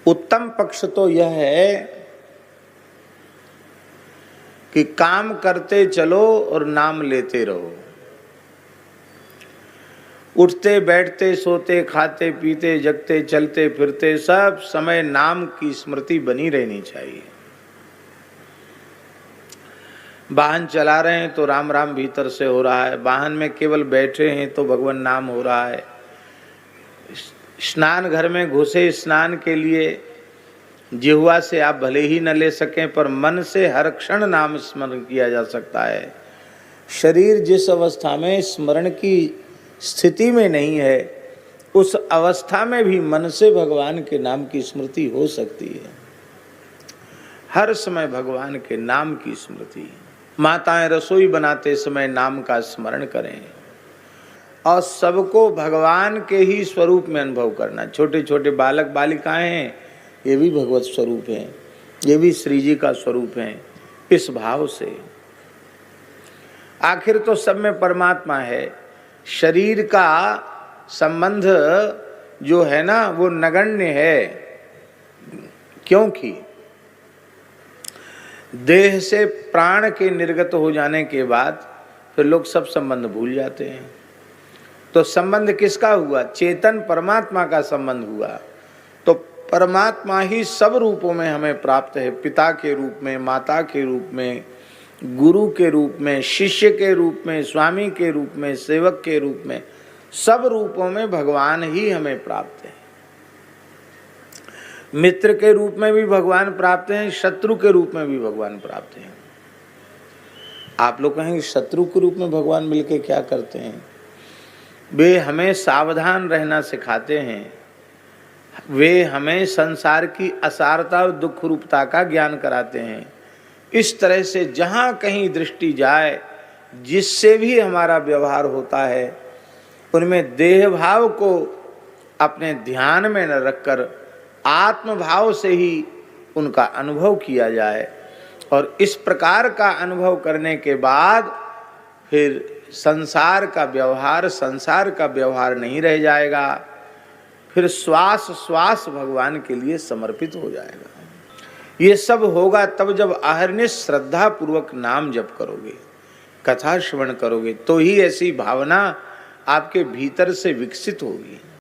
उत्तम पक्ष तो यह है कि काम करते चलो और नाम लेते रहो। उठते बैठते सोते खाते पीते जगते चलते फिरते सब समय नाम की स्मृति बनी रहनी चाहिए। वाहन चला रहे हैं तो राम राम भीतर से हो रहा है, वाहन में केवल बैठे हैं तो भगवान नाम हो रहा है, स्नान घर में घुसे स्नान के लिए जिह्वा से आप भले ही न ले सकें पर मन से हर क्षण नाम स्मरण किया जा सकता है। शरीर जिस अवस्था में स्मरण की स्थिति में नहीं है उस अवस्था में भी मन से भगवान के नाम की स्मृति हो सकती है। हर समय भगवान के नाम की स्मृति। माताएं रसोई बनाते समय नाम का स्मरण करें और सबको भगवान के ही स्वरूप में अनुभव करना। छोटे छोटे बालक बालिकाएं हैं, ये भी भगवत स्वरूप हैं, ये भी श्री जी का स्वरूप हैं। इस भाव से आखिर तो सब में परमात्मा है। शरीर का संबंध जो है ना वो नगण्य है, क्योंकि देह से प्राण के निर्गत हो जाने के बाद फिर लोग सब संबंध भूल जाते हैं। तो संबंध किसका हुआ? चेतन परमात्मा का संबंध हुआ। तो परमात्मा ही सब रूपों में हमें प्राप्त है, पिता के रूप में, माता के रूप में, गुरु के रूप में, शिष्य के रूप में, स्वामी के रूप में, सेवक के रूप में, सब रूपों में भगवान ही हमें प्राप्त है। मित्र के रूप में भी भगवान प्राप्त हैं, शत्रु के रूप में भी भगवान प्राप्त हैं। आप लोग कहेंगे शत्रु के रूप में भगवान मिलके क्या करते हैं? वे हमें सावधान रहना सिखाते हैं, वे हमें संसार की असारता और दुख रूपता का ज्ञान कराते हैं। इस तरह से जहाँ कहीं दृष्टि जाए, जिससे भी हमारा व्यवहार होता है, उनमें देह भाव को अपने ध्यान में न रखकर आत्म भाव से ही उनका अनुभव किया जाए। और इस प्रकार का अनुभव करने के बाद फिर संसार का व्यवहार नहीं रह जाएगा, फिर श्वास श्वास भगवान के लिए समर्पित हो जाएगा। ये सब होगा तब जब अहर्निश श्रद्धा पूर्वक नाम जप करोगे, कथा श्रवण करोगे, तो ही ऐसी भावना आपके भीतर से विकसित होगी।